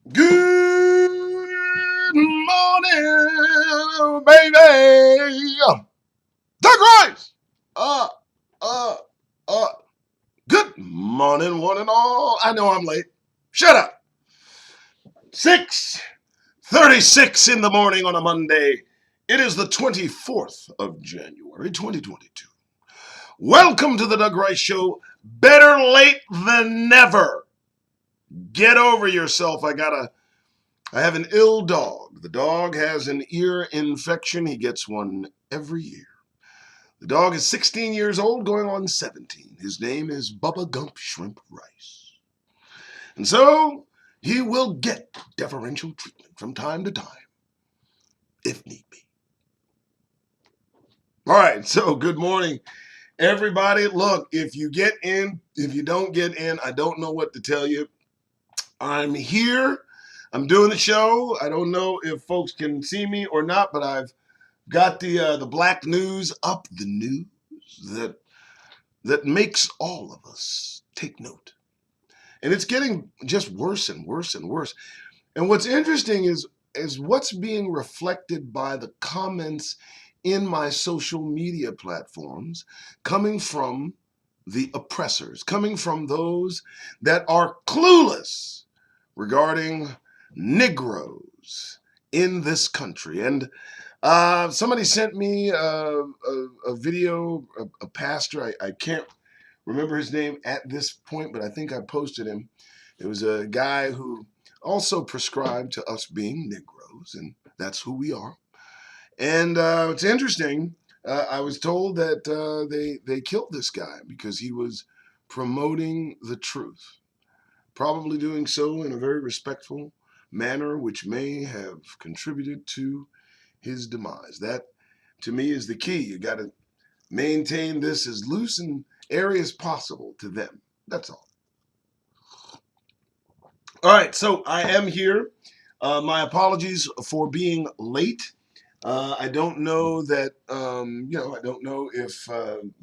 Good morning, baby. Doug Rice. Uh, uh, uh. Good morning, one and all. I know I'm late. Shut up. 6:36 in the morning on a Monday. It is the 24th of January, 2022. Welcome to the Doug Rice Show. Better late than never. Get over yourself. I have an ill dog. The dog has an ear infection. He gets one every year. The dog is 16 years old, going on 17. His name is Bubba Gump Shrimp Rice. And so he will get deferential treatment from time to time, if need be. All right, so good morning, everybody. Look, if you get in, if you don't get in, I don't know what to tell you. I'm here. I'm doing the show. I don't know if folks can see me or not, but I've got the black news up, the news that makes all of us take note, and it's getting just worse and worse and worse. And what's interesting is what's being reflected by the comments in my social media platforms, coming from the oppressors, coming from those that are clueless regarding Negroes in this country. And somebody sent me a video, a pastor. I can't remember his name at this point, but I think I posted him. It was a guy who also prescribed to us being Negroes, and that's who we are. And it's interesting. I was told that they killed this guy because he was promoting the truth, probably doing so in a very respectful manner, which may have contributed to his demise. That, to me, is the key. You got to maintain this as loose and airy as possible to them. That's all. All right, so I am here. My apologies for being late. I don't know that, I don't know if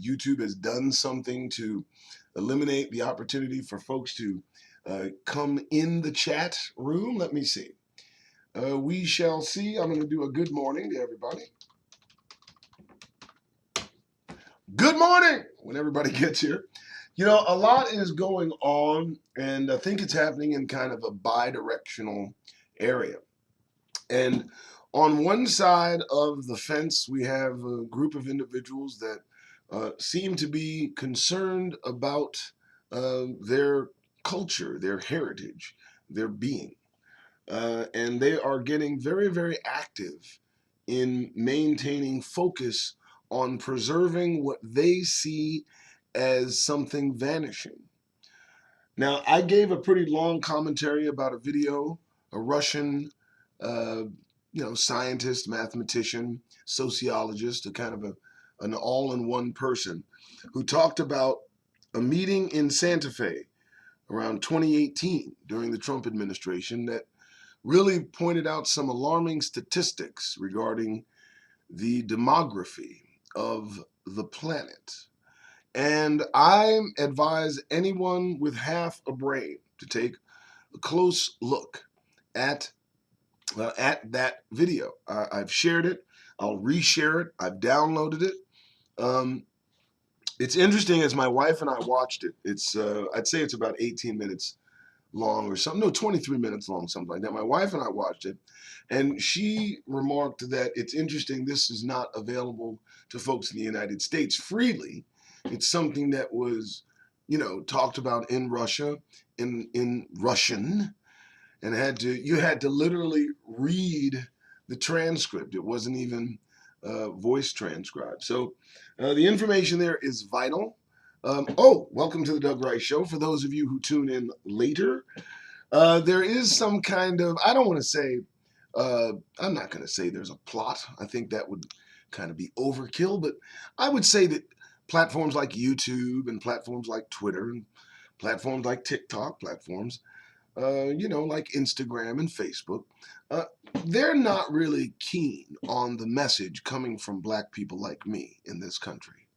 YouTube has done something to eliminate the opportunity for folks to come in the chat room. Let me see. We shall see. I'm going to do a good morning to everybody. Good morning when everybody gets here. You know, a lot is going on, and I think it's happening in kind of a bi-directional area. And on one side of the fence, we have a group of individuals that seem to be concerned about their culture, their heritage, their being. And they are getting very, very active in maintaining focus on preserving what they see as something vanishing. Now, I gave a pretty long commentary about a video, a Russian, uh, scientist, mathematician, sociologist, a kind of an all-in-one person who talked about a meeting in Santa Fe around 2018 during the Trump administration that really pointed out some alarming statistics regarding the demography of the planet. And I advise anyone with half a brain to take a close look at that video. I've shared it. I'll reshare it. I've downloaded it. Um, it's interesting as my wife and I watched it. It's I'd say it's about 18 minutes long or something. No, 23 minutes long, something like that. My wife and I watched it, and she remarked that it's interesting. This is not available to folks in the United States freely. It's something that was, talked about in Russia, in Russian, and you had to literally read the transcript. It wasn't even voice transcribed. So the information there is vital. Welcome to the Doug Rice Show. For those of you who tune in later, there is some kind of, I don't want to say, I'm not going to say there's a plot. I think that would kind of be overkill, but I would say that platforms like YouTube and platforms like Twitter and platforms like TikTok, platforms, like Instagram and Facebook, uh, they're not really keen on the message coming from black people like me in this country.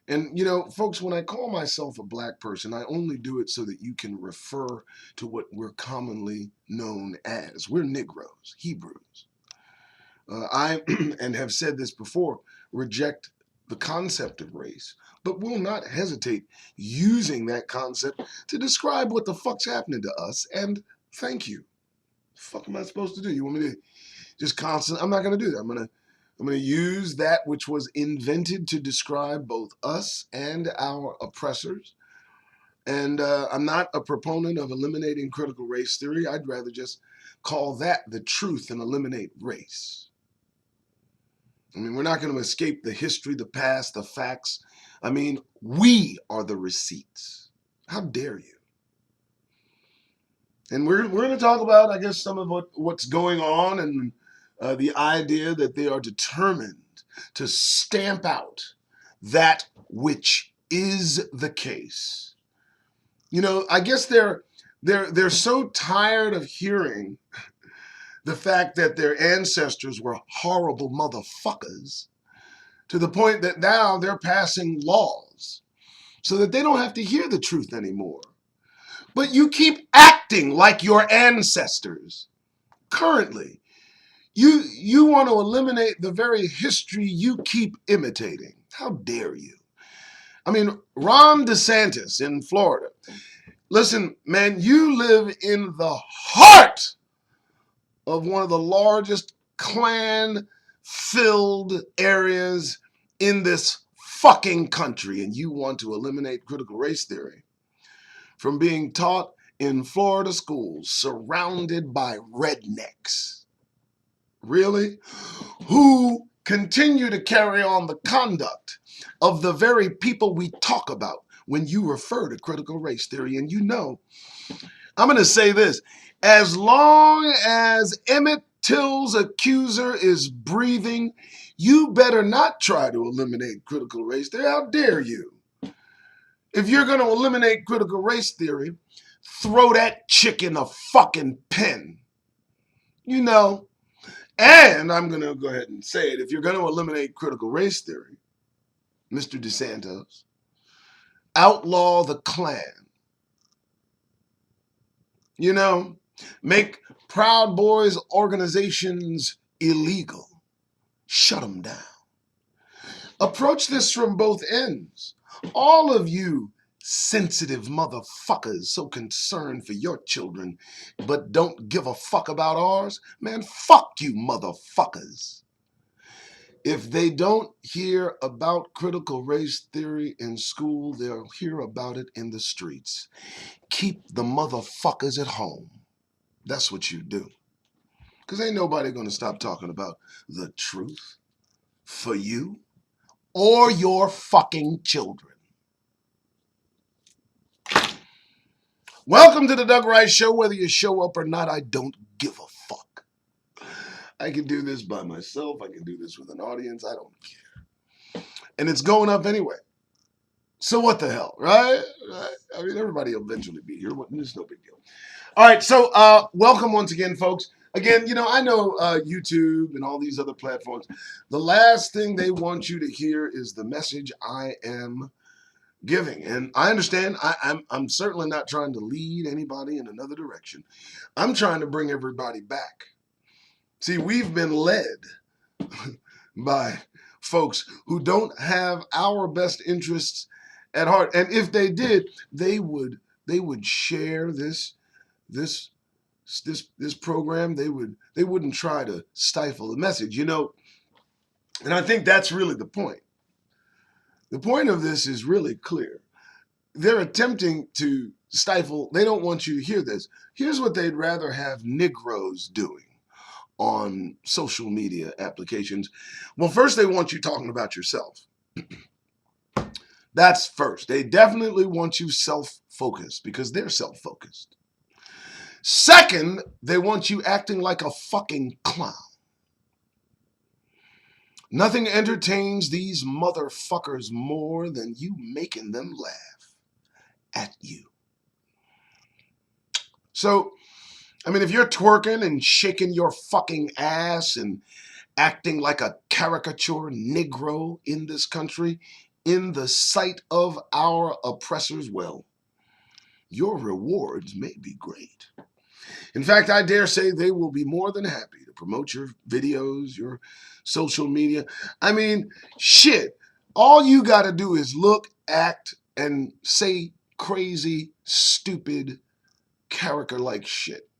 And, folks, when I call myself a black person, I only do it so that you can refer to what we're commonly known as. We're Negroes, Hebrews. I, and have said this before, reject the concept of race, but will not hesitate using that concept to describe what the fuck's happening to us. And thank you. The fuck am I supposed to do? You want me to just constant? I'm not going to do that. I'm going to use that which was invented to describe both us and our oppressors. And I'm not a proponent of eliminating critical race theory. I'd rather just call that the truth and eliminate race. I mean, we're not going to escape the history, the past, the facts. I mean, we are the receipts. How dare you? And we're going to talk about, I guess, some of what's going on and the idea that they are determined to stamp out that which is the case. I guess they're so tired of hearing the fact that their ancestors were horrible motherfuckers to the point that now they're passing laws so that they don't have to hear the truth anymore. But you keep acting like your ancestors. Currently, you want to eliminate the very history you keep imitating. How dare you? I mean, Ron DeSantis in Florida. Listen, man, you live in the heart of one of the largest Klan-filled areas in this fucking country, and you want to eliminate critical race theory from being taught in Florida schools surrounded by rednecks. Really? Who continue to carry on the conduct of the very people we talk about when you refer to critical race theory. And I'm going to say this. As long as Emmett Till's accuser is breathing, you better not try to eliminate critical race theory. How dare you? If you're going to eliminate critical race theory, throw that chick in a fucking pen. And I'm going to go ahead and say it. If you're going to eliminate critical race theory, Mr. DeSantis, outlaw the Klan. Make Proud Boys organizations illegal. Shut them down. Approach this from both ends. All of you sensitive motherfuckers so concerned for your children but don't give a fuck about ours, man, fuck you motherfuckers. If they don't hear about critical race theory in school, they'll hear about it in the streets. Keep the motherfuckers at home. That's what you do. Because ain't nobody going to stop talking about the truth for you or your fucking children. Welcome to the Doug Rice Show. Whether you show up or not, I don't give a fuck. I can do this by myself. I can do this with an audience. I don't care. And it's going up anyway. So what the hell, right? I mean, everybody will eventually be here. It's no big deal. All right, so welcome once again, folks. Again, I know YouTube and all these other platforms. The last thing they want you to hear is the message I am giving. And I understand. I'm certainly not trying to lead anybody in another direction. I'm trying to bring everybody back. See, we've been led by folks who don't have our best interests at heart. And if they did, they would share this program. They wouldn't try to stifle the message, and I think that's really the point. The point of this is really clear. They're attempting to stifle. They don't want you to hear this. Here's what they'd rather have Negroes doing on social media applications. Well, first they want you talking about yourself. That's first. They definitely want you self-focused because they're self-focused. Second, they want you acting like a fucking clown. Nothing entertains these motherfuckers more than you making them laugh at you. So, I mean, if you're twerking and shaking your fucking ass and acting like a caricature Negro in this country, in the sight of our oppressors, well, your rewards may be great. In fact, I dare say they will be more than happy to promote your videos, your social media. I mean, shit. All you got to do is look, act, and say crazy, stupid, caricature-like shit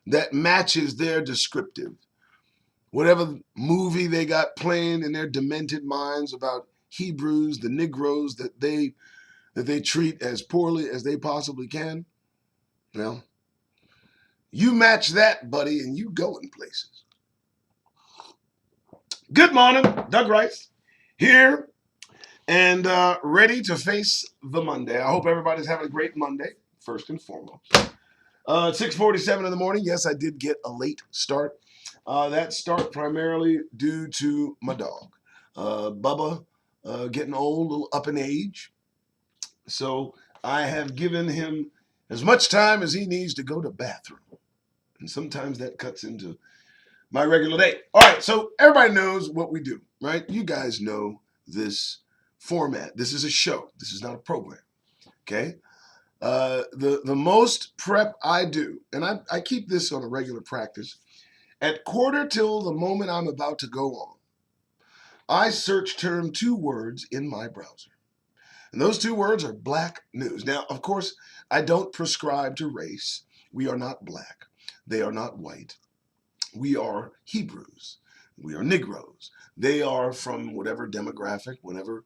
that matches their descriptive. Whatever movie they got playing in their demented minds about Hebrews, the Negroes that they treat as poorly as they possibly can. Well, you match that, buddy, and you go in places. Good morning, Doug Rice here and ready to face the Monday. I hope everybody's having a great Monday, first and foremost. 6:47 in the morning. Yes, I did get a late start. That start primarily due to my dog. Bubba getting old, a little up in age. So I have given him as much time as he needs to go to the bathroom. And sometimes that cuts into my regular day. All right, so everybody knows what we do, right? You guys know this format. This is a show. This is not a program, okay? The most prep I do, and I keep this on a regular practice, at quarter till the moment I'm about to go on, I search term 2 words in my browser. And those 2 words are black news. Now, of course, I don't prescribe to race. We are not black. They are not white. We are Hebrews. We are Negroes. They are from whatever demographic, whatever,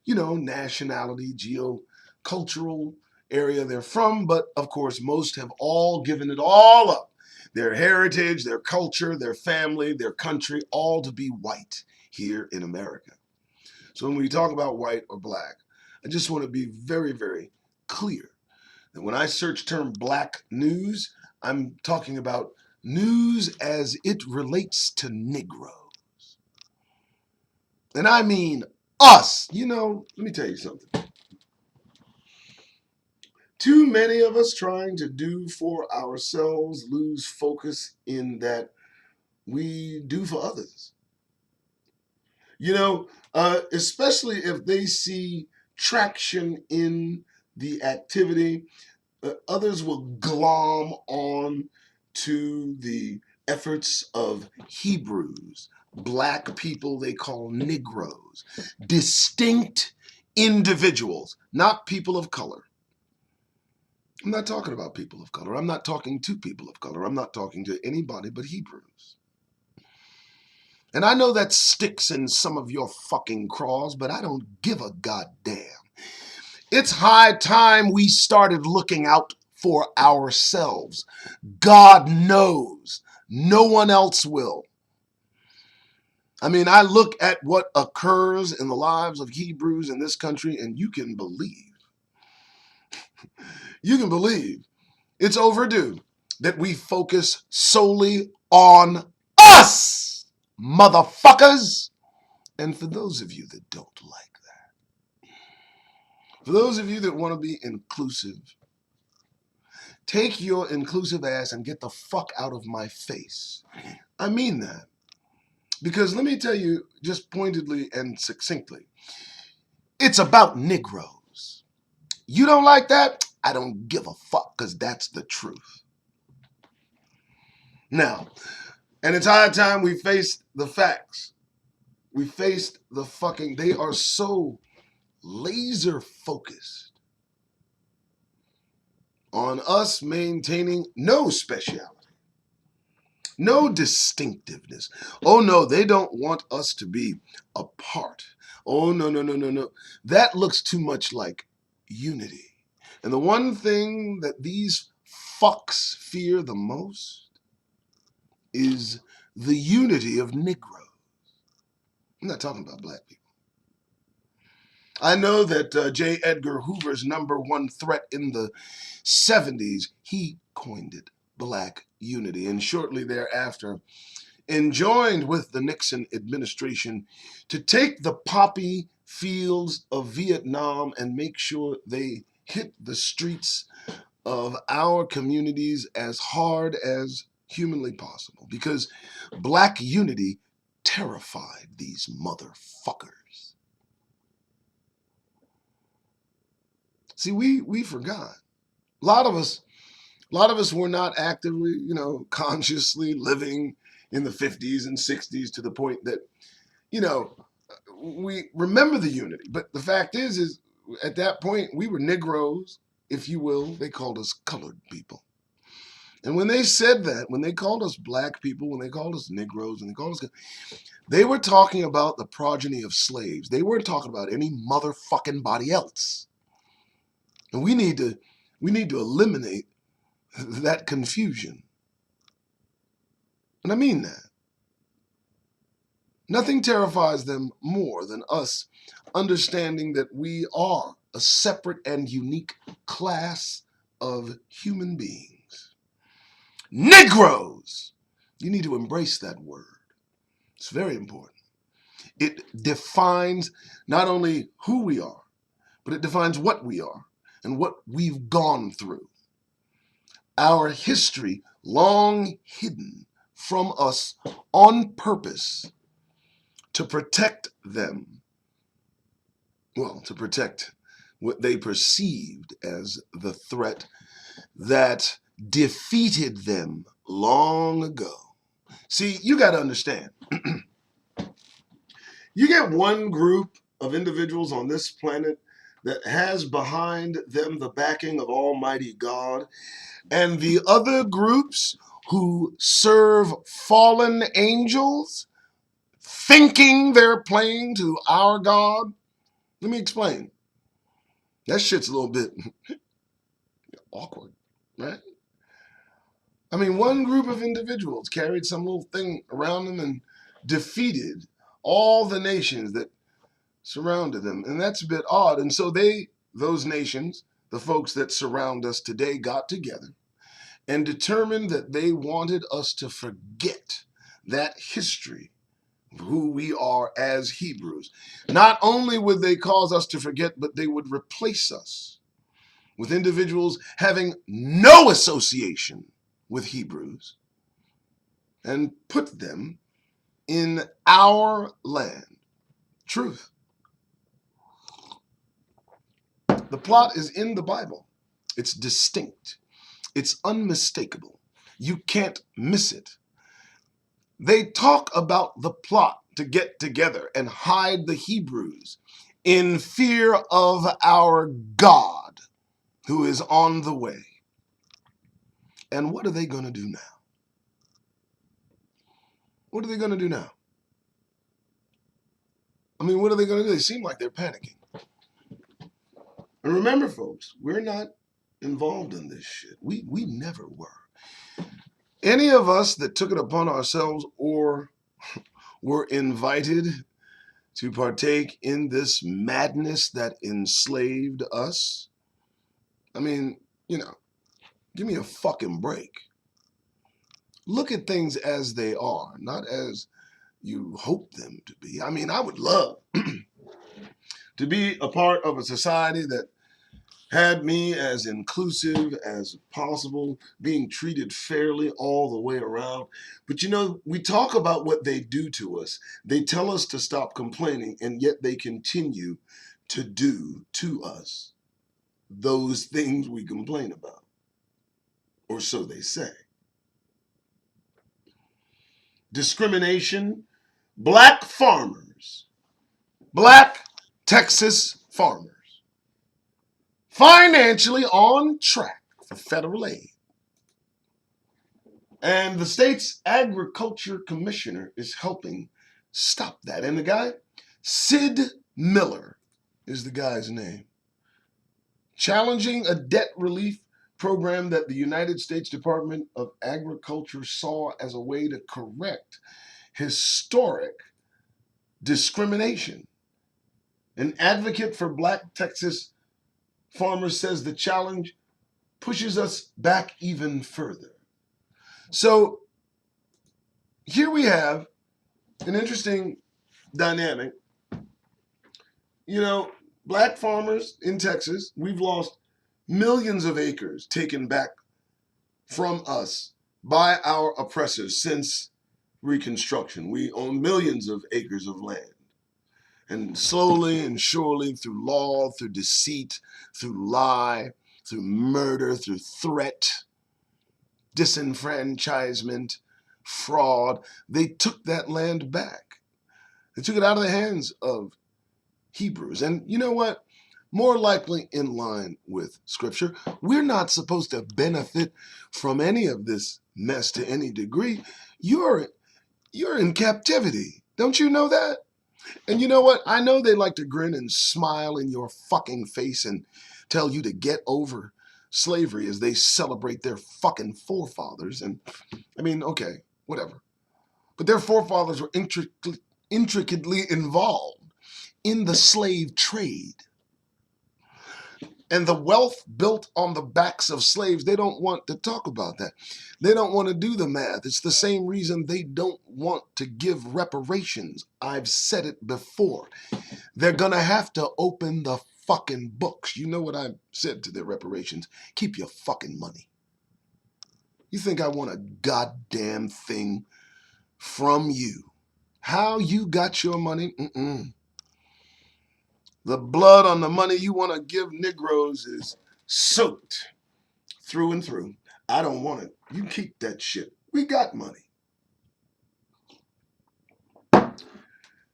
nationality, geocultural area they're from. But of course, most have all given it all up. Their heritage, their culture, their family, their country, all to be white here in America. So when we talk about white or black, I just want to be very, very clear that when I search term black news, I'm talking about news as it relates to Negroes. And I mean us. Let me tell you something. Too many of us trying to do for ourselves lose focus in that we do for others. Especially if they see traction in the activity, others will glom on to the efforts of Hebrews, black people they call Negroes, distinct individuals, not people of color. I'm not talking about people of color. I'm not talking to people of color. I'm not talking to anybody but Hebrews. And I know that sticks in some of your fucking craws, but I don't give a goddamn. It's high time we started looking out for ourselves. God knows. No one else will. I mean, I look at what occurs in the lives of Hebrews in this country, and you can believe it's overdue that we focus solely on us, motherfuckers. And for those of you that don't like that, for those of you that want to be inclusive, take your inclusive ass and get the fuck out of my face. I mean that. Because let me tell you just pointedly and succinctly, it's about Negroes. You don't like that? I don't give a fuck, because that's the truth. Now, and it's high time we faced the facts. We faced they are so laser focused on us maintaining no speciality. No distinctiveness. Oh no, they don't want us to be apart. Oh no, no, no, no, no. That looks too much like unity. And the one thing that these fucks fear the most is the unity of Negroes. I'm not talking about black people. I know that J. Edgar Hoover's number 1 threat in the 70s, he coined it, black unity. And shortly thereafter, enjoined with the Nixon administration to take the poppy fields of Vietnam and make sure they hit the streets of our communities as hard as humanly possible. Because black unity terrified these motherfuckers. See, we forgot. A lot of us were not actively, consciously living in the 50s and 60s to the point that, we remember the unity. But the fact is at that point, we were Negroes, if you will. They called us colored people. And when they said that, when they called us black people, when they called us Negroes, and they were talking about the progeny of slaves. They weren't talking about any motherfucking body else. And we need to eliminate that confusion. And I mean that. Nothing terrifies them more than us understanding that we are a separate and unique class of human beings. Negroes! You need to embrace that word. It's very important. It defines not only who we are, but it defines what we are and what we've gone through. Our history, long hidden from us on purpose to protect them. Well, to protect what they perceived as the threat that defeated them long ago. See, you got to understand. You get one group of individuals on this planet that has behind them the backing of Almighty God, and the other groups who serve fallen angels, thinking they're playing to our God. Let me explain. That shit's a little bit awkward, right? I mean, one group of individuals carried some little thing around them and defeated all the nations that surrounded them. And that's a bit odd. And so those nations, the folks that surround us today, got together and determined that they wanted us to forget that history of who we are as Hebrews. Not only would they cause us to forget, but they would replace us with individuals having no association with Hebrews and put them in our land. Truth. The plot is in the Bible. It's distinct. It's unmistakable. You can't miss it. They talk about the plot to get together and hide the Hebrews in fear of our God who is on the way. And what are they going to do now? What are they going to do now? I mean, what are they going to do? They seem like they're panicking. And remember, folks, we're not involved in this shit. We never were. Any of us that took it upon ourselves or were invited to partake in this madness that enslaved us, I mean, give me a fucking break. Look at things as they are, not as you hope them to be. I mean, I would love to be a part of a society that had me as inclusive as possible, being treated fairly all the way around. But we talk about what they do to us. They tell us to stop complaining, and yet they continue to do to us those things we complain about. Or so they say. Discrimination, black farmers, black Texas farmers, financially on track for federal aid. And the state's agriculture commissioner is helping stop that. And the guy, Sid Miller is the guy's name. Challenging a debt relief program that the United States Department of Agriculture saw as a way to correct historic discrimination. An advocate for black Texas farmers says the challenge pushes us back even further. So here we have an interesting dynamic. Black farmers in Texas, we've lost millions of acres taken back from us by our oppressors since Reconstruction. We own millions of acres of land. And slowly and surely, through law, through deceit, through lie, through murder, through threat, disenfranchisement, fraud, they took that land back. They took it out of the hands of Hebrews. And you know what? More likely in line with Scripture, we're not supposed to benefit from any of this mess to any degree. You're in captivity. Don't you know that? And you know what? I know they like to grin and smile in your fucking face and tell you to get over slavery as they celebrate their fucking forefathers. And I mean, okay, whatever. But their forefathers were intricately involved in the slave trade. And the wealth built on the backs of slaves, they don't want to talk about that. They don't want to do the math. It's the same reason they don't want to give reparations. I've said it before. They're going to have to open the fucking books. You know what I've said to their reparations? Keep your fucking money. You think I want a goddamn thing from you? How you got your money? The blood on the money you want to give Negroes is soaked through and through. I don't want it. You keep that shit. We got money.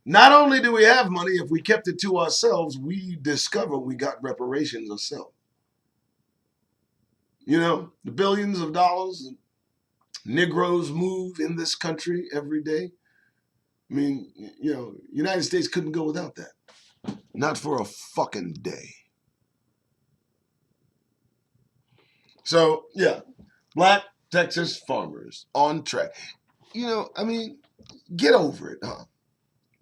Not only do we have money, if we kept it to ourselves, we discover we got reparations ourselves. You know, the billions of dollars Negroes move in this country every day. I mean, you know, United States couldn't go without that. Not for a fucking day. So, yeah, Black Texas farmers on track. You know, I mean, get over it, huh?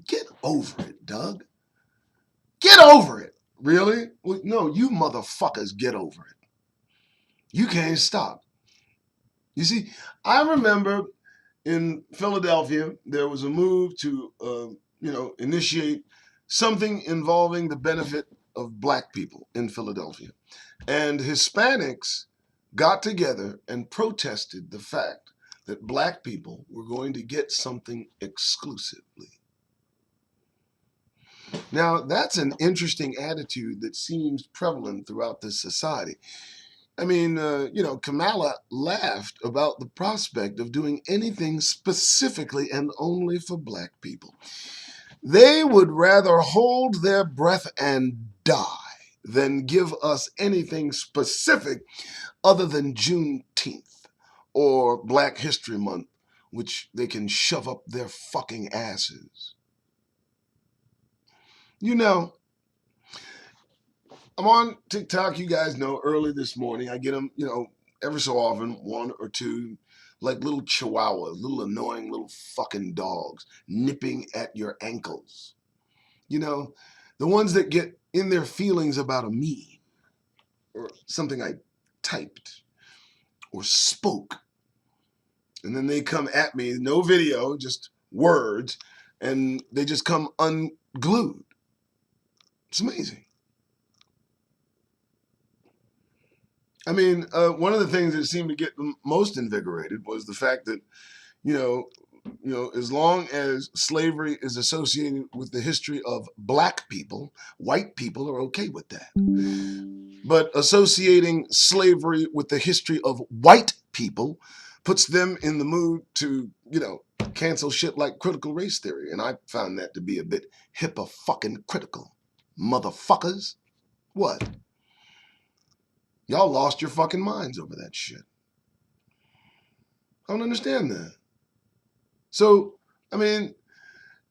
Get over it, Doug. Get over it. Really? Well, no, you motherfuckers get over it. You can't stop. You see, I remember in Philadelphia, there was a move to, initiate something involving the benefit of black people in Philadelphia. And Hispanics got together and protested the fact that black people were going to get something exclusively. Now, that's an interesting attitude that seems prevalent throughout this society. I mean, Kamala laughed about the prospect of doing anything specifically and only for black people. They would rather hold their breath and die than give us anything specific other than Juneteenth or Black History Month, which they can shove up their fucking asses. You know, I'm on TikTok, you guys know, early this morning. I get them, every so often, one or two, like little chihuahuas, little annoying little fucking dogs nipping at your ankles. You know, the ones that get in their feelings about a meme or something I typed or spoke. And then they come at me, no video, just words, and they just come unglued. It's amazing. I mean, one of the things that seemed to get them most invigorated was the fact that, as long as slavery is associated with the history of black people, white people are okay with that. But associating slavery with the history of white people puts them in the mood to, cancel shit like critical race theory. And I found that to be a bit fucking critical. Motherfuckers. What? Y'all lost your fucking minds over that shit. I don't understand that. So, I mean,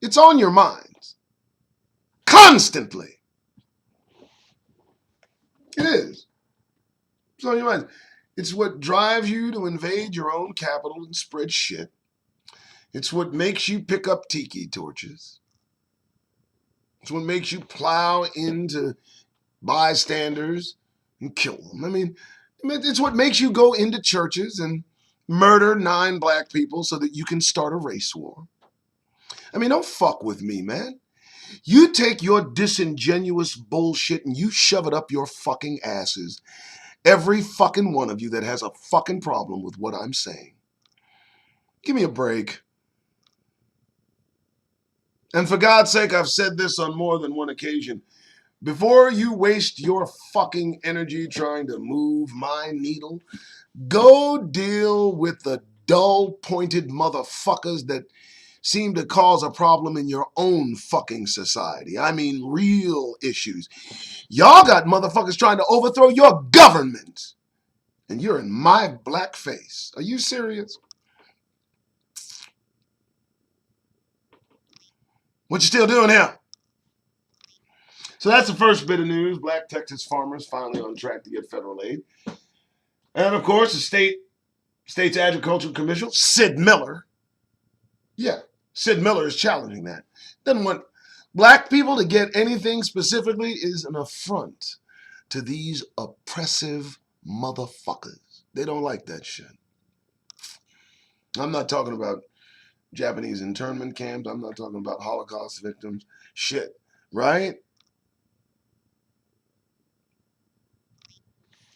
it's on your minds. Constantly. It is. It's on your minds. It's what drives you to invade your own capital and spread shit. It's what makes you pick up tiki torches. It's what makes you plow into bystanders and kill them. I mean, it's what makes you go into churches and murder 9 black people so that you can start a race war. I mean, don't fuck with me, man. You take your disingenuous bullshit and you shove it up your fucking asses. Every fucking one of you that has a fucking problem with what I'm saying. Give me a break. And for God's sake, I've said this on more than one occasion. Before you waste your fucking energy trying to move my needle, go deal with the dull-pointed motherfuckers that seem to cause a problem in your own fucking society. I mean, real issues. Y'all got motherfuckers trying to overthrow your government. And you're in my black face. Are you serious? What you still doing here? So that's the first bit of news. Black Texas farmers finally on track to get federal aid. And of course, the state's agricultural commissioner, Sid Miller. Yeah, Sid Miller is challenging that. Doesn't want black people to get anything specifically is an affront to these oppressive motherfuckers. They don't like that shit. I'm not talking about Japanese internment camps. I'm not talking about Holocaust victims. Shit, right?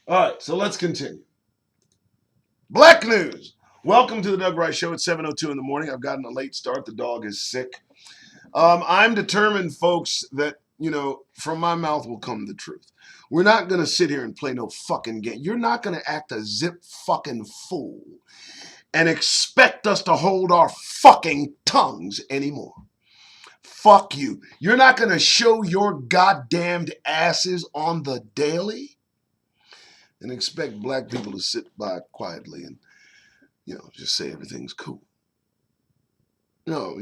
All right, so let's continue. Black news. Welcome to the Doug Rice Show. It's 7:02 in the morning. I've gotten a late start. The dog is sick. I'm determined, folks, that, from my mouth will come the truth. We're not going to sit here and play no fucking game. You're not going to act a zip fucking fool and expect us to hold our fucking tongues anymore. Fuck you. You're not going to show your goddamned asses on the daily and expect black people to sit by quietly and, just say everything's cool. No,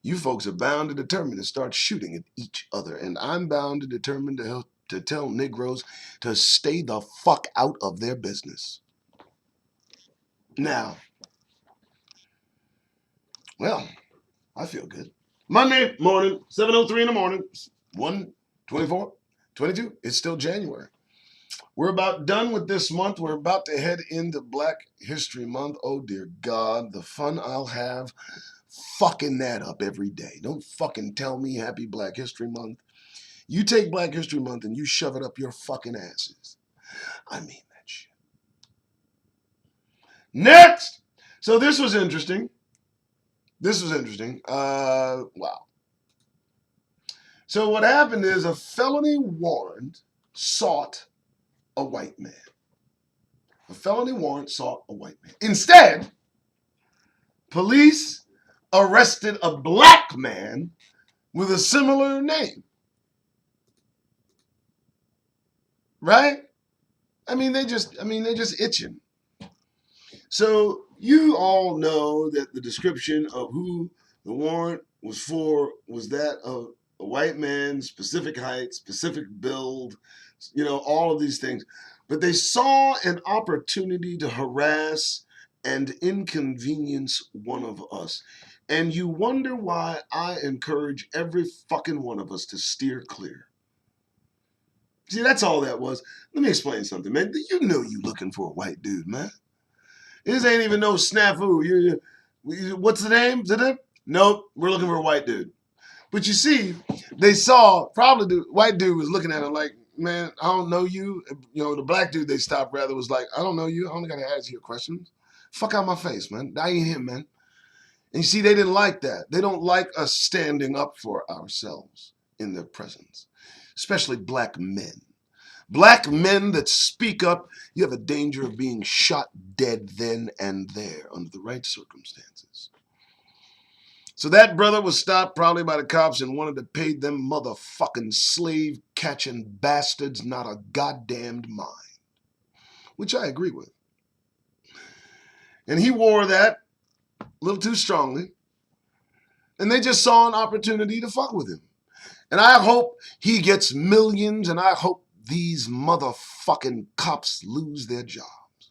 you folks are bound and determined to start shooting at each other, and I'm bound and determined to tell Negroes to stay the fuck out of their business. Now, well, I feel good. Monday morning, 7:03 in the morning, 1:24, 22. It's still January. We're about done with this month. We're about to head into Black History Month. Oh, dear God, the fun I'll have fucking that up every day. Don't fucking tell me Happy Black History Month. You take Black History Month and you shove it up your fucking asses. I mean that shit. Next! So this was interesting. Wow. So what happened is a felony warrant sought a white man. A felony warrant sought a white man. Instead, police arrested a black man with a similar name. Right? They're just itching. So you all know that the description of who the warrant was for was that of a white man, specific height, specific build, all of these things. But they saw an opportunity to harass and inconvenience one of us. And you wonder why I encourage every fucking one of us to steer clear. See, that's all that was. Let me explain something, man. You know you looking for a white dude, man. This ain't even no snafu. What's the name? Is it him? Nope, we're looking for a white dude. But you see, they saw, probably the white dude was looking at him like, man, I don't know you. The black dude they stopped rather was like, I don't know you. I only got to ask you questions. Fuck out my face, man. I ain't him, man. And you see, they didn't like that. They don't like us standing up for ourselves in their presence, especially black men. Black men that speak up, you have a danger of being shot dead then and there under the right circumstances. So that brother was stopped probably by the cops and wanted to pay them motherfucking slave-catching bastards not a goddamned mind, which I agree with. And he wore that a little too strongly, and they just saw an opportunity to fuck with him. And I hope he gets millions, and I hope these motherfucking cops lose their jobs.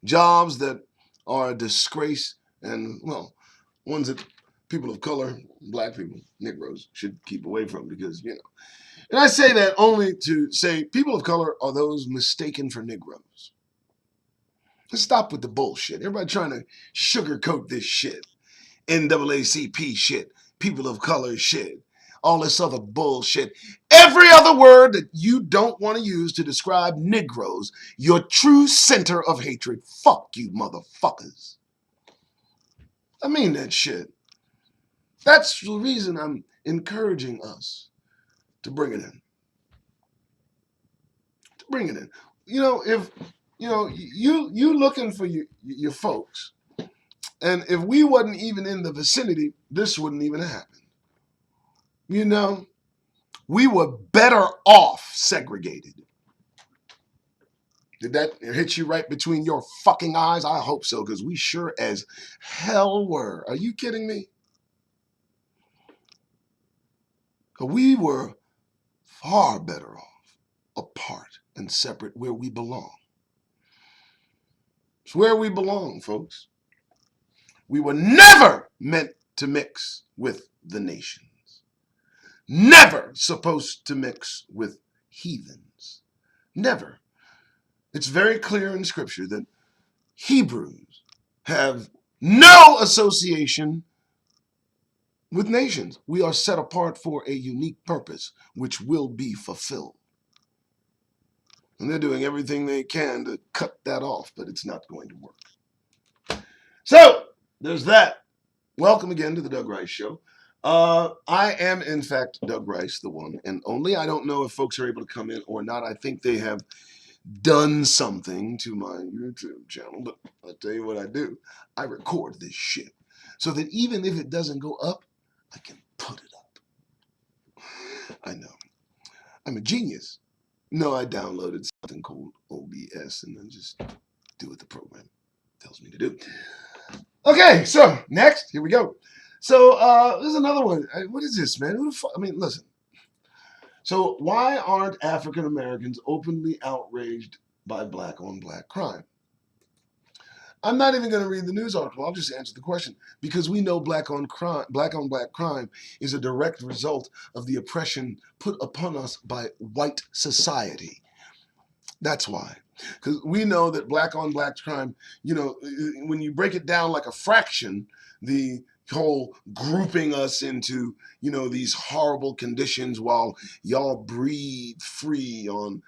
Jobs that are a disgrace and, ones that people of color, black people, Negroes, should keep away from because, And I say that only to say people of color are those mistaken for Negroes. Let's stop with the bullshit. Everybody trying to sugarcoat this shit. NAACP shit. People of color shit. All this other bullshit. Every other word that you don't want to use to describe Negroes, your true center of hatred. Fuck you, motherfuckers. I mean that shit. That's the reason I'm encouraging us to bring it in. To bring it in. If you looking for your folks, and if we wasn't even in the vicinity, this wouldn't even happen. We were better off segregated. Did that hit you right between your fucking eyes? I hope so, because we sure as hell were. Are you kidding me? We were far better off apart and separate where we belong. It's where we belong, folks. We were never meant to mix with the nations. Never supposed to mix with heathens. Never. It's very clear in Scripture that Hebrews have no association with nations. We are set apart for a unique purpose, which will be fulfilled. And they're doing everything they can to cut that off, but it's not going to work. So, there's that. Welcome again to the Doug Rice Show. I am, in fact, Doug Rice, the one and only. I don't know if folks are able to come in or not. I think they have done something to my YouTube channel, but I'll tell you what I do. I record this shit so that even if it doesn't go up, I can put it up. I know. I'm a genius. No, I downloaded something called OBS and then just do what the program tells me to do. Okay, so next, here we go. So there's another one. What is this, man? Who the fuck? I mean, listen. So why aren't African Americans openly outraged by black on black crime? I'm not even going to read the news article. I'll just answer the question. Because we know black on black crime is a direct result of the oppression put upon us by white society. That's why. Because we know that black on black crime, when you break it down like a fraction, the whole grouping us into, these horrible conditions while y'all breathe free on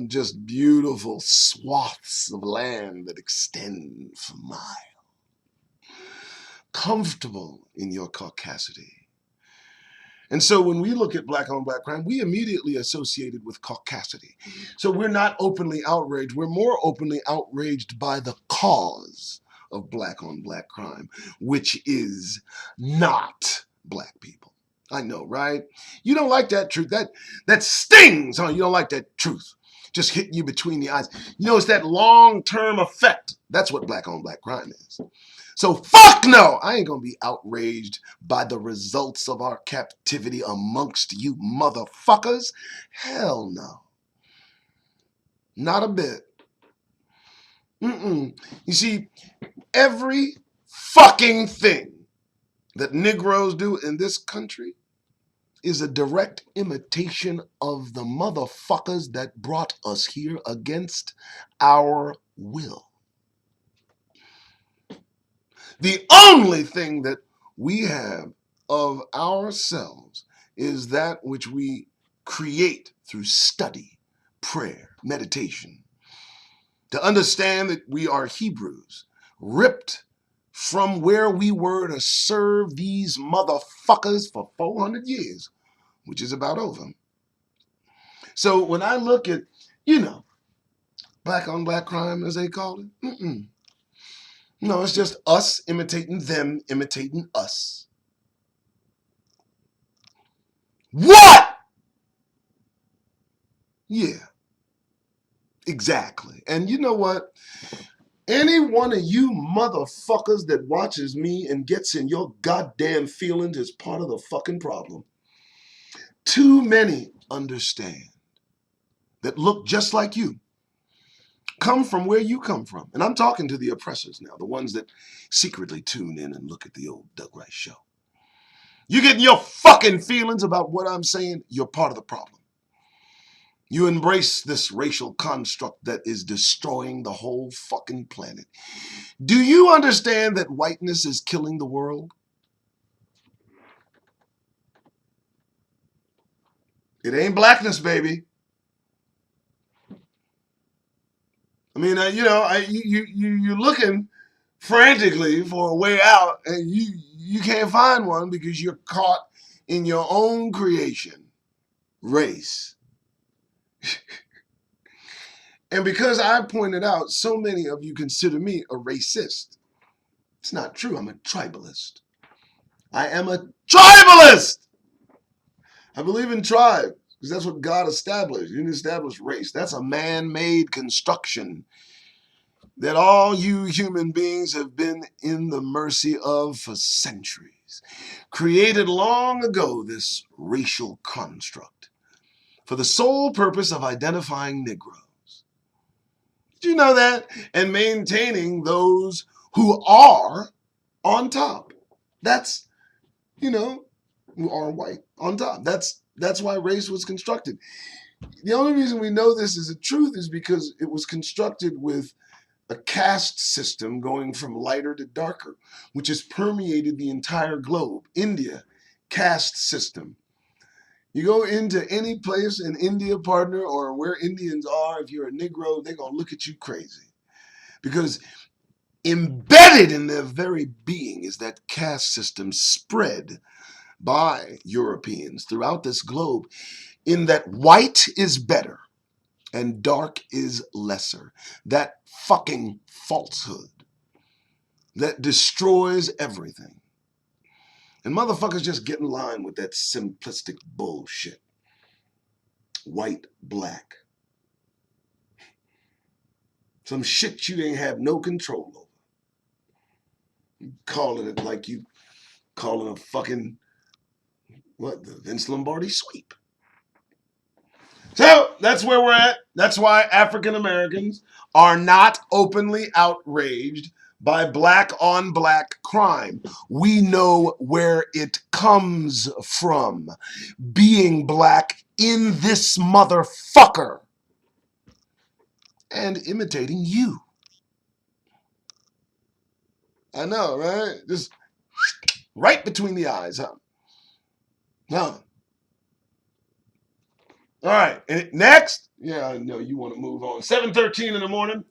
just beautiful swaths of land that extend for miles. Comfortable in your caucasity. And so when we look at black on black crime, we immediately associate it with caucasity. So we're not openly outraged. We're more openly outraged by the cause of black on black crime, which is not black people. I know, right? You don't like that truth. That stings, huh? You don't like that truth. Just hitting you between the eyes. It's that long-term effect. That's what black on black crime is. So fuck no, I ain't gonna be outraged by the results of our captivity amongst you motherfuckers. Hell no. Not a bit. You see, every fucking thing that Negroes do in this country is a direct imitation of the motherfuckers that brought us here against our will. The only thing that we have of ourselves is that which we create through study, prayer, meditation. To understand that we are Hebrews, ripped from where we were to serve these motherfuckers for 400 years, which is about over. So when I look at, black on black crime, as they call it, no, it's just us imitating them, imitating us. What? Yeah, exactly. And you know what? Any one of you motherfuckers that watches me and gets in your goddamn feelings is part of the fucking problem. Too many understand that look just like you, come from where you come from. And I'm talking to the oppressors now, the ones that secretly tune in and look at the old Doug Rice Show. You getting your fucking feelings about what I'm saying, you're part of the problem. You embrace this racial construct that is destroying the whole fucking planet. Do you understand that whiteness is killing the world? It ain't blackness, baby. I mean, you're looking frantically for a way out, and you can't find one because you're caught in your own creation, race. And because I pointed out, so many of you consider me a racist. It's not true. I'm a tribalist. I am a tribalist. I believe in tribe because that's what God established. He didn't establish race. That's a man-made construction that all you human beings have been in the mercy of for centuries. Created long ago, this racial construct for the sole purpose of identifying Negroes. Did you know that? And maintaining those who are on top. That's, who are white on top. That's why race was constructed. The only reason we know this is the truth is because it was constructed with a caste system going from lighter to darker, which has permeated the entire globe. India, caste system. You go into any place in India, partner, or where Indians are, if you're a Negro, they're going to look at you crazy. Because embedded in their very being is that caste system spread by Europeans throughout this globe, in that white is better and dark is lesser. That fucking falsehood that destroys everything. And motherfuckers just get in line with that simplistic bullshit. White, black. Some shit you ain't have no control over. Calling it like you calling a fucking, the Vince Lombardi sweep. So that's where we're at. That's why African Americans are not openly outraged by black on black crime. We know where it comes from. Being black in this motherfucker and imitating you. I know, right? Just right between the eyes, huh? No. All right. And next. Yeah, I know you want to move on. 7:13 in the morning.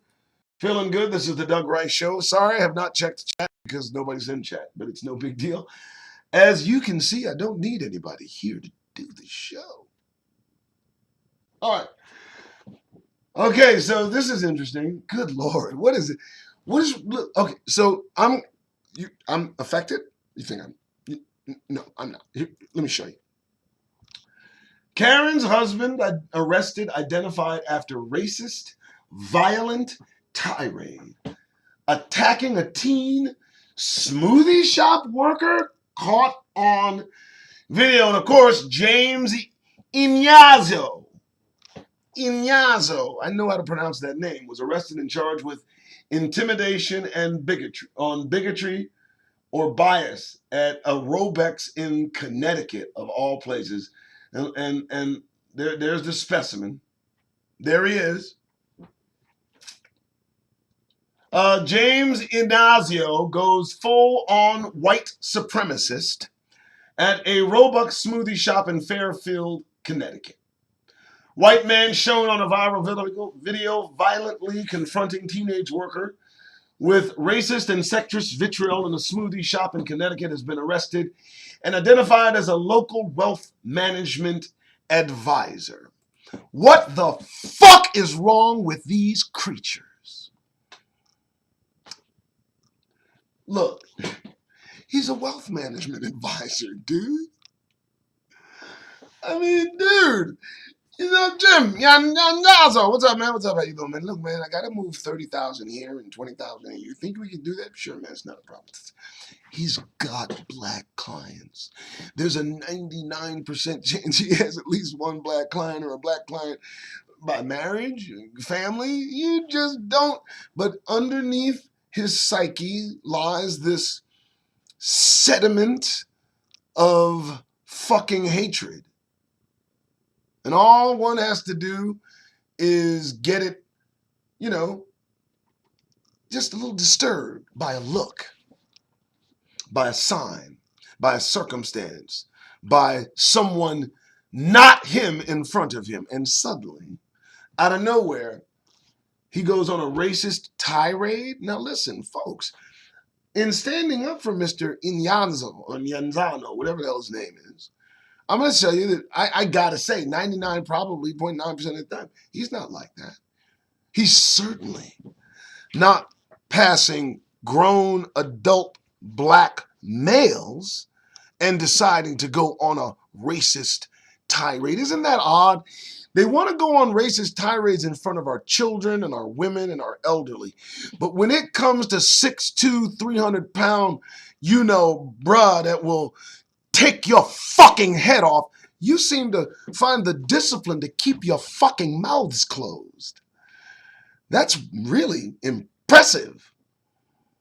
Feeling good. This is the Doug Rice Show. Sorry, I have not checked the chat because nobody's in chat, but it's no big deal. As you can see, I don't need anybody here to do the show. All right. Okay, so this is interesting. Good Lord. What is it? Okay, so I'm affected? You think no, I'm not. Here, let me show you. Karen's husband arrested, identified after racist, violent tirade. Attacking a teen smoothie shop worker caught on video. And of course, James Inyazzo, I know how to pronounce that name, was arrested and charged with intimidation and bigotry or bias at a Robex in Connecticut, of all places. And there's the specimen. There he is. James Inyazzo goes full-on white supremacist at a Robux smoothie shop in Fairfield, Connecticut. White man shown on a viral video violently confronting teenage worker with racist and sexist vitriol in a smoothie shop in Connecticut has been arrested and identified as a local wealth management advisor. What the fuck is wrong with these creatures? Look, he's a wealth management advisor, dude. I mean, dude. Jim, Yanyazo, what's up, man? What's up? How you doing, man? Look, man, I gotta move 30,000 here and 20,000 here. You think we can do that? Sure, man, it's not a problem. He's got black clients. There's a 99% chance he has at least one black client or a black client by marriage, family. You just don't. But underneath his psyche lies this sediment of fucking hatred. And all one has to do is get it, just a little disturbed by a look, by a sign, by a circumstance, by someone not him in front of him. And suddenly, out of nowhere, he goes on a racist tirade. Now listen, folks, in standing up for Mr. Ianzo or Ianzano, whatever the hell his name is, I'm going to tell you that I got to say 99 probably 0.9% of the time, he's not like that. He's certainly not passing grown adult black males and deciding to go on a racist tirade. Isn't that odd? They want to go on racist tirades in front of our children and our women and our elderly. But when it comes to 6'2", 300-pound, bruh that will take your fucking head off, you seem to find the discipline to keep your fucking mouths closed. That's really impressive.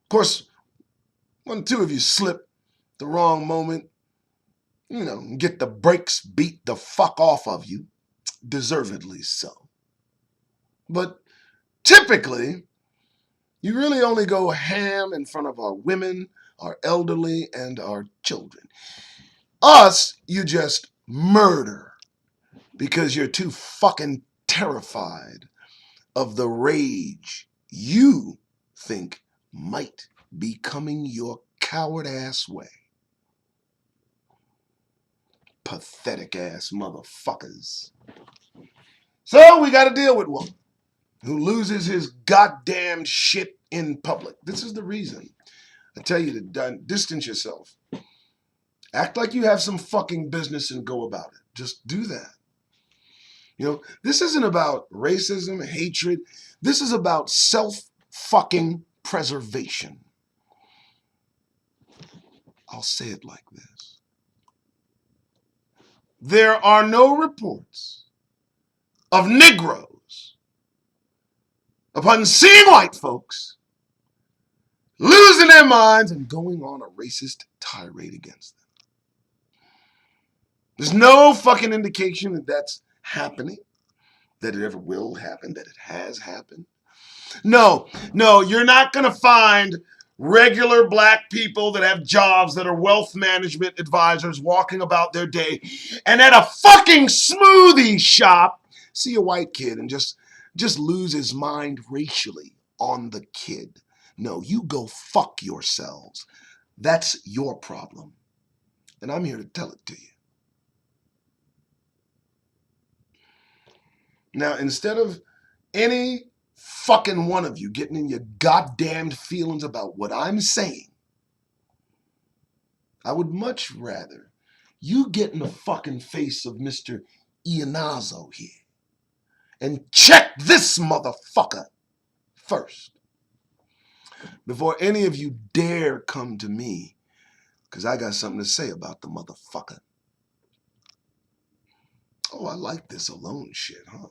Of course, one or two of you slip the wrong moment, get the brakes beat the fuck off of you, deservedly so. But typically, you really only go ham in front of our women, our elderly, and our children. Us, you just murder because you're too fucking terrified of the rage you think might be coming your coward ass way. Pathetic ass motherfuckers. So we got to deal with one who loses his goddamn shit in public. This is the reason I tell you to distance yourself. Act like you have some fucking business and go about it. Just do that. This isn't about racism, hatred. This is about self-fucking preservation. I'll say it like this. There are no reports of Negroes, upon seeing white folks, losing their minds and going on a racist tirade against them. There's no fucking indication that that's happening, that it ever will happen, that it has happened. No, you're not going to find regular black people that have jobs that are wealth management advisors walking about their day and at a fucking smoothie shop see a white kid and just lose his mind racially on the kid. No, you go fuck yourselves. That's your problem. And I'm here to tell it to you. Now, instead of any fucking one of you getting in your goddamned feelings about what I'm saying, I would much rather you get in the fucking face of Mr. Ianazzo here and check this motherfucker first before any of you dare come to me, because I got something to say about the motherfucker. Oh, I like this alone shit, huh?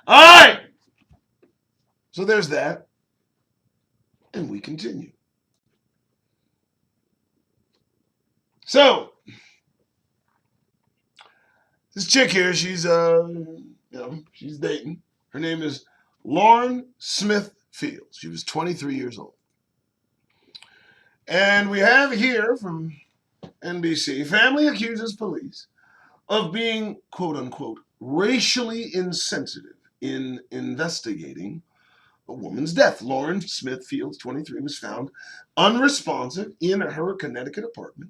All right. So there's that. And we continue. So, this chick here, she's she's dating. Her name is Lauren Smith Fields. She was 23 years old. And we have here from NBC, family accuses police of being, quote unquote, racially insensitive in investigating a woman's death. Lauren Smith Fields, 23, was found unresponsive in her Connecticut apartment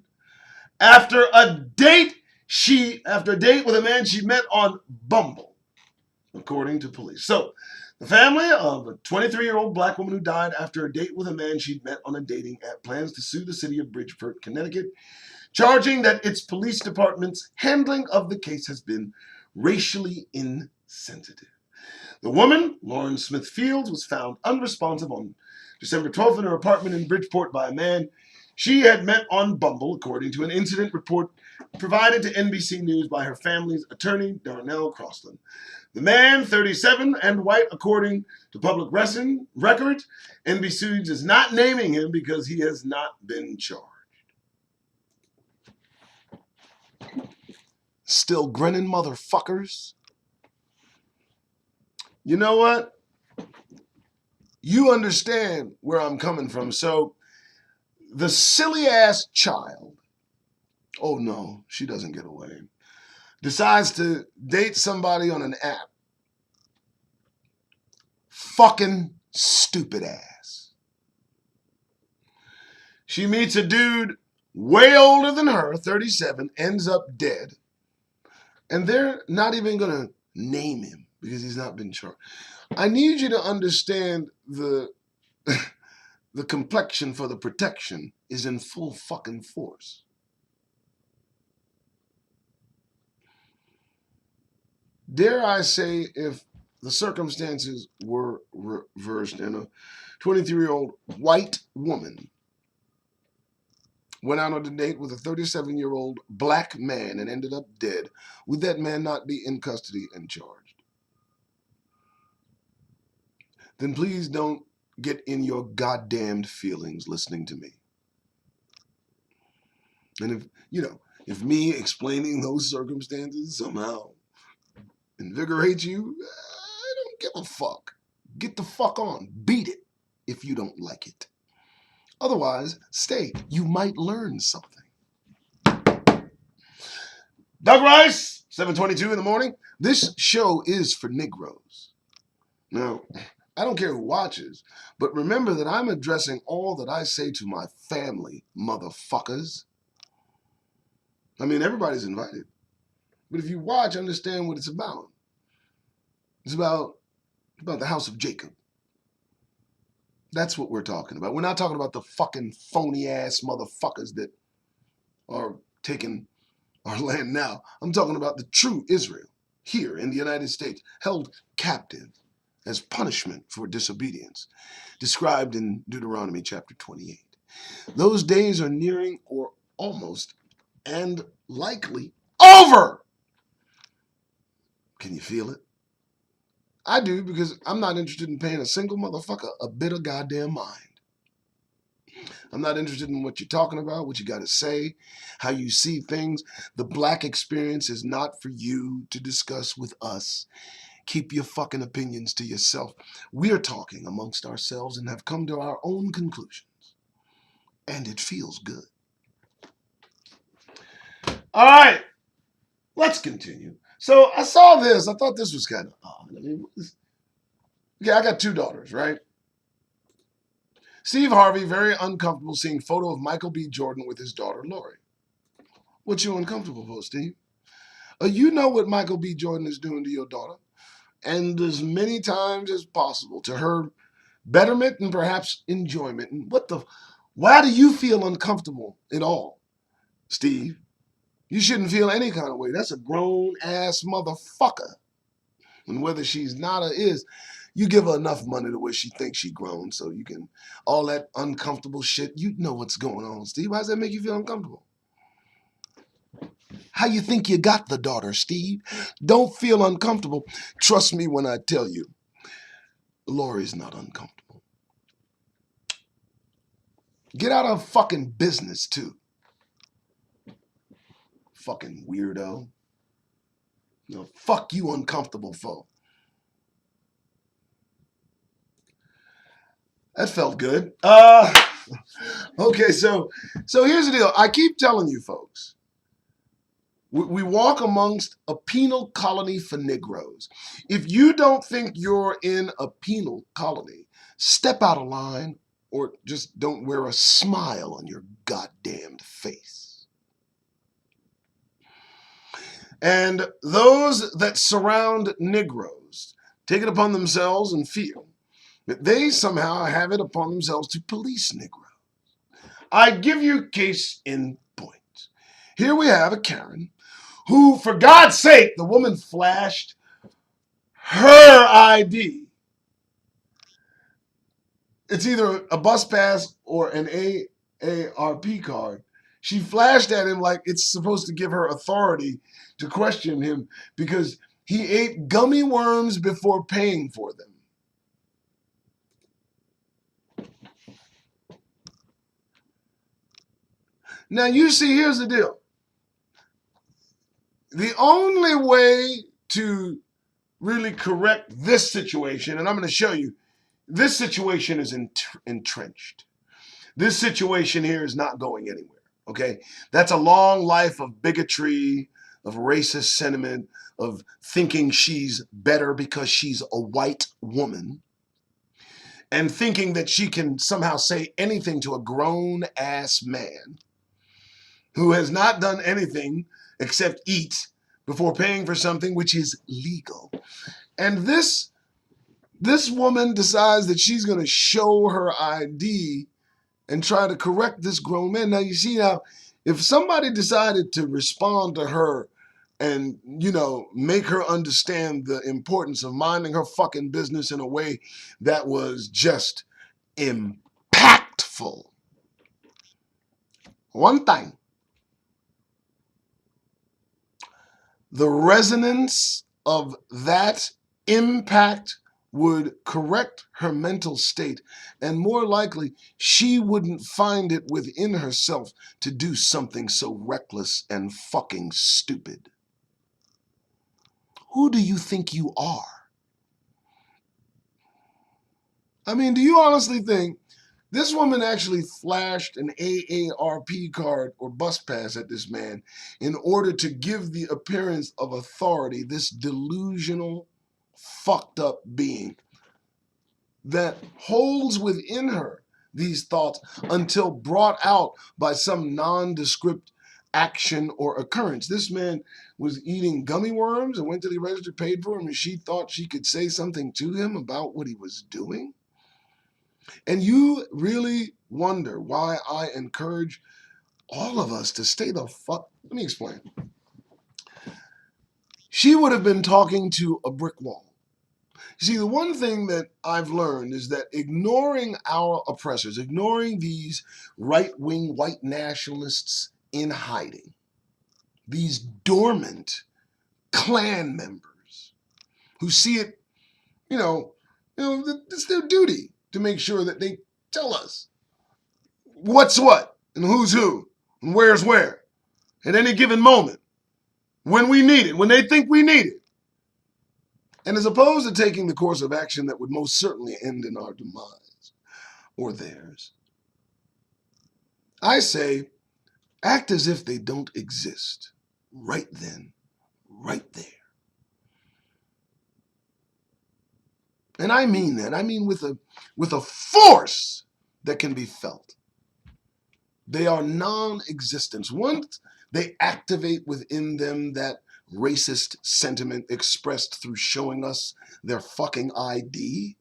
after a date with a man she met on Bumble, according to police. So, the family of a 23-year-old black woman who died after a date with a man she'd met on a dating app plans to sue the city of Bridgeport, Connecticut, charging that its police department's handling of the case has been racially insensitive. The woman, Lauren Smith Fields, was found unresponsive on December 12th in her apartment in Bridgeport by a man she had met on Bumble, according to an incident report provided to NBC News by her family's attorney, Darnell Crossland. The man, 37 and white, according to public records, NBC is not naming him because he has not been charged. Still grinning, motherfuckers? You know what? You understand where I'm coming from. So, the silly ass child, oh no, she doesn't get away, decides to date somebody on an app. Fucking stupid ass. She meets a dude way older than her, 37, ends up dead. And they're not even going to name him because he's not been charged. I need you to understand the complexion for the protection is in full fucking force. Dare I say, if the circumstances were reversed and a 23-year-old white woman went out on a date with a 37-year-old black man and ended up dead, would that man not be in custody and charged? Then please don't get in your goddamned feelings listening to me. And if me explaining those circumstances somehow invigorates you, I don't give a fuck. Get the fuck on. Beat it if you don't like it. Otherwise, stay. You might learn something. Doug Rice, 7:22 in the morning. This show is for Negroes. Now, I don't care who watches, but remember that I'm addressing all that I say to my family, motherfuckers. I mean, everybody's invited. But if you watch, understand what it's about. It's about the house of Jacob. That's what we're talking about. We're not talking about the fucking phony-ass motherfuckers that are taking our land now. I'm talking about the true Israel here in the United States, held captive as punishment for disobedience, described in Deuteronomy chapter 28. Those days are nearing or almost and likely over. Can you feel it? I do, because I'm not interested in paying a single motherfucker a bit of goddamn mind. I'm not interested in what you're talking about, what you got to say, how you see things. The black experience is not for you to discuss with us. Keep your fucking opinions to yourself. We're talking amongst ourselves and have come to our own conclusions. And it feels good. All right, let's continue. So I saw this. I thought this was kind of odd. I got two daughters, right? Steve Harvey, very uncomfortable seeing photo of Michael B. Jordan with his daughter, Lori. What you uncomfortable for, Steve? You know what Michael B. Jordan is doing to your daughter. And as many times as possible to her betterment and perhaps enjoyment. And why do you feel uncomfortable at all, Steve? You shouldn't feel any kind of way. That's a grown-ass motherfucker. And whether she's not or is, you give her enough money to where she thinks she's grown, so you can, all that uncomfortable shit, you know what's going on, Steve. Why does that make you feel uncomfortable? How you think you got the daughter, Steve? Don't feel uncomfortable. Trust me when I tell you, Lori's not uncomfortable. Get out of fucking business, too. Fucking weirdo. No, fuck you uncomfortable for. That felt good. Okay, so here's the deal. I keep telling you folks, we walk amongst a penal colony for Negroes. If you don't think you're in a penal colony, step out of line or just don't wear a smile on your goddamn face. And those that surround Negroes take it upon themselves and feel that they somehow have it upon themselves to police Negroes. I give you case in point. Here we have a Karen who, for God's sake, the woman flashed her ID. It's either a bus pass or an AARP card. She flashed at him like it's supposed to give her authority to question him because he ate gummy worms before paying for them. Now, you see, here's the deal. The only way to really correct this situation, and I'm going to show you, this situation is entrenched. This situation here is not going anywhere, okay? That's a long life of bigotry, of racist sentiment, of thinking she's better because she's a white woman. and thinking that she can somehow say anything to a grown-ass man who has not done anything except eat before paying for something which is legal. And this woman decides that she's going to show her ID and try to correct this grown man. Now, you see, now, if somebody decided to respond to her and, make her understand the importance of minding her fucking business in a way that was just impactful. One thing, the resonance of that impact would correct her mental state, and more likely, she wouldn't find it within herself to do something so reckless and fucking stupid. Who do you think you are? I mean, do you honestly think this woman actually flashed an AARP card or bus pass at this man in order to give the appearance of authority, this delusional, fucked up being that holds within her these thoughts until brought out by some nondescript action or occurrence? This man was eating gummy worms and went to the register, paid for them, and she thought she could say something to him about what he was doing? And you really wonder why I encourage all of us to stay the fuck. Let me explain. She would have been talking to a brick wall. You see, the one thing that I've learned is that ignoring our oppressors, ignoring these right-wing white nationalists in hiding, these dormant Klan members who see it, it's their duty to make sure that they tell us what's what and who's who and where's where at any given moment when we need it, when they think we need it. And as opposed to taking the course of action that would most certainly end in our demise or theirs, I say act as if they don't exist right then, right there. And I mean that. I mean with a force that can be felt. They are non-existent. Once they activate within them that racist sentiment expressed through showing us their fucking ID,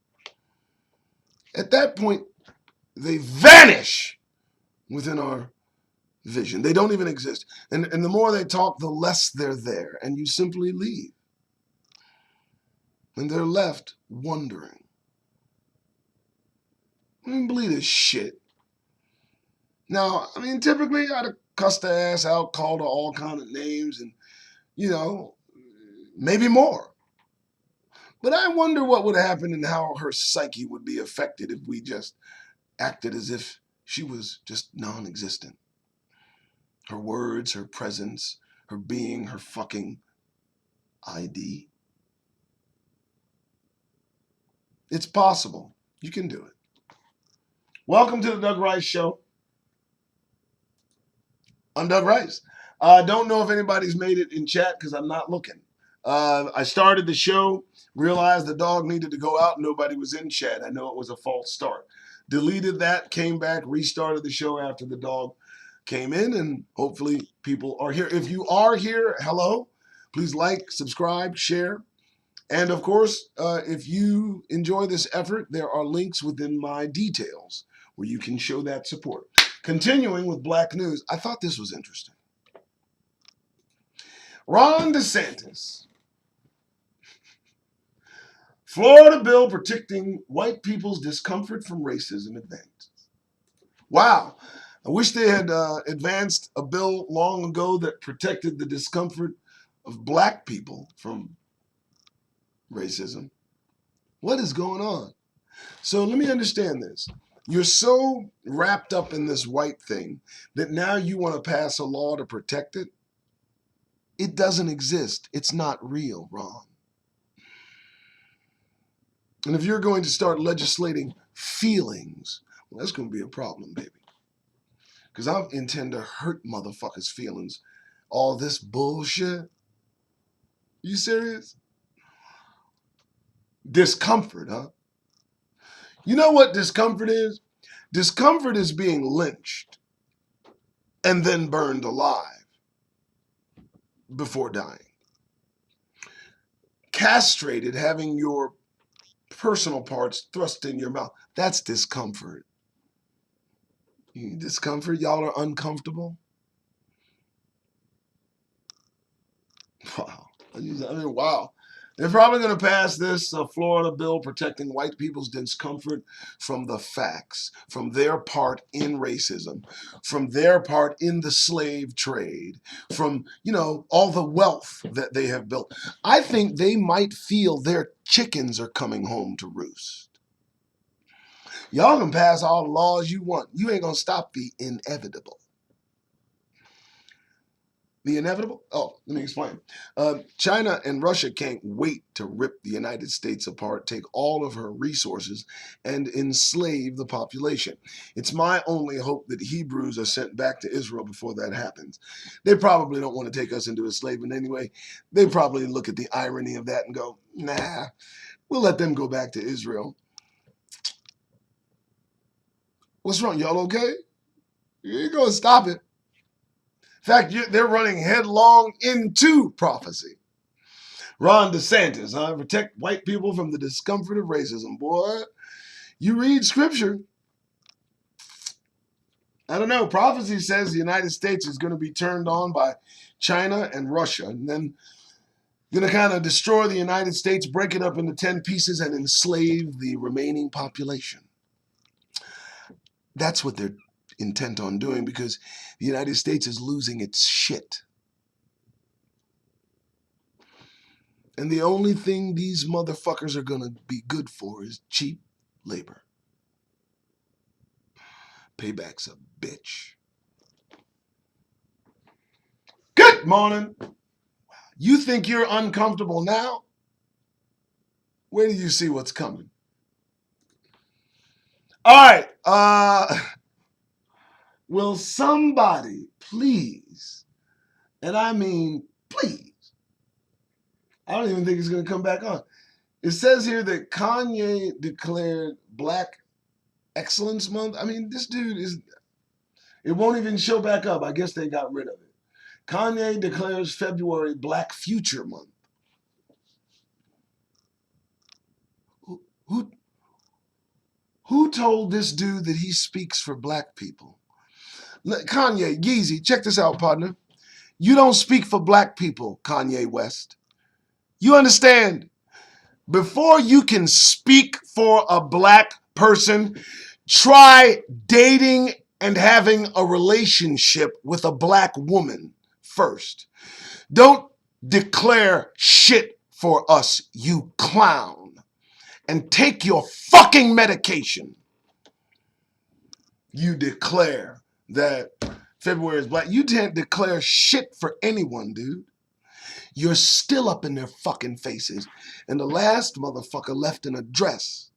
at that point, they vanish within our vision. They don't even exist. And the more they talk, the less they're there. And you simply leave. And they're left wondering. I don't believe this shit. Now, typically I'd have cussed her ass out, called her all kind of names, and, maybe more. But I wonder what would happen and how her psyche would be affected if we just acted as if she was just non-existent. Her words, her presence, her being, her fucking ID. It's possible. You can do it. Welcome to the Doug Rice Show. I'm Doug Rice. I don't know if anybody's made it in chat because I'm not looking. I started the show, realized the dog needed to go out, nobody was in chat. I know it was a false start. Deleted that, came back, restarted the show after the dog came in, and hopefully people are here. If you are here, hello. Please like, subscribe, share. And of course, if you enjoy this effort, there are links within my details where you can show that support. Continuing with Black News, I thought this was interesting. Ron DeSantis. Florida bill protecting white people's discomfort from racism advances. Wow. I wish they had advanced a bill long ago that protected the discomfort of black people from racism. What is going on? So let me understand this. You're so wrapped up in this white thing that now you want to pass a law to protect it? It doesn't exist. It's not real, Ron. And if you're going to start legislating feelings, well, that's going to be a problem, baby. Because I intend to hurt motherfuckers' feelings. All this bullshit. You serious? Discomfort, huh? You know what discomfort is? Discomfort is being lynched and then burned alive before dying. Castrated, having your personal parts thrust in your mouth. That's discomfort. Discomfort? Y'all are uncomfortable? Wow. I mean, wow. They're probably going to pass this Florida bill protecting white people's discomfort from the facts, from their part in racism, from their part in the slave trade, from, all the wealth that they have built. I think they might feel their chickens are coming home to roost. Y'all can pass all the laws you want. You ain't going to stop the inevitable. The inevitable? Oh, let me explain. China and Russia can't wait to rip the United States apart, take all of her resources, and enslave the population. It's my only hope that Hebrews are sent back to Israel before that happens. They probably don't want to take us into enslavement anyway. They probably look at the irony of that and go, nah, we'll let them go back to Israel. What's wrong? Y'all okay? You ain't going to stop it. In fact, they're running headlong into prophecy. Ron DeSantis, protect white people from the discomfort of racism. Boy, you read scripture. I don't know. Prophecy says the United States is going to be turned on by China and Russia, and then going to kind of destroy the United States, break it up into 10 pieces, and enslave the remaining population. That's what they're intent on doing because the United States is losing its shit. And the only thing these motherfuckers are going to be good for is cheap labor. Payback's a bitch. Good morning. You think you're uncomfortable now? Where do you see what's coming? All right. Will somebody please, and I mean please, I don't even think it's going to come back on. It says here that Kanye declared Black Excellence Month. I mean, this dude it won't even show back up. I guess they got rid of it. Kanye declares February Black Future Month. Who told this dude that he speaks for black people? Kanye, Yeezy, check this out, partner. You don't speak for black people, Kanye West. You understand? Before you can speak for a black person, try dating and having a relationship with a black woman first. Don't declare shit for us, you clown. And take your fucking medication. You declare that February is black. You can't declare shit for anyone, dude. You're still up in their fucking faces. And the last motherfucker left in a dress.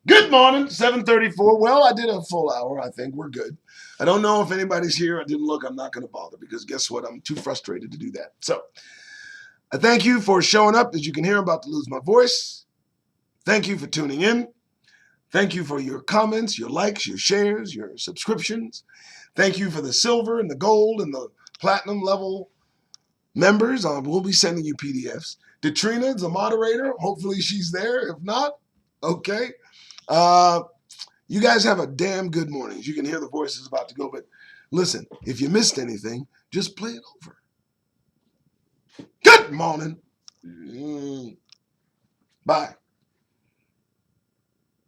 Good morning, 7:34. Well, I did a full hour. I think we're good. I don't know if anybody's here. I didn't look. I'm not going to bother because guess what? I'm too frustrated to do that. So I thank you for showing up. As you can hear, I'm about to lose my voice. Thank you for tuning in. Thank you for your comments, your likes, your shares, your subscriptions. Thank you for the silver and the gold and the platinum level members. We'll be sending you PDFs. Detrina is a moderator. Hopefully she's there. If not, okay. You guys have a damn good morning. You can hear the voices about to go, but listen, if you missed anything, just play it over. Good morning. Bye.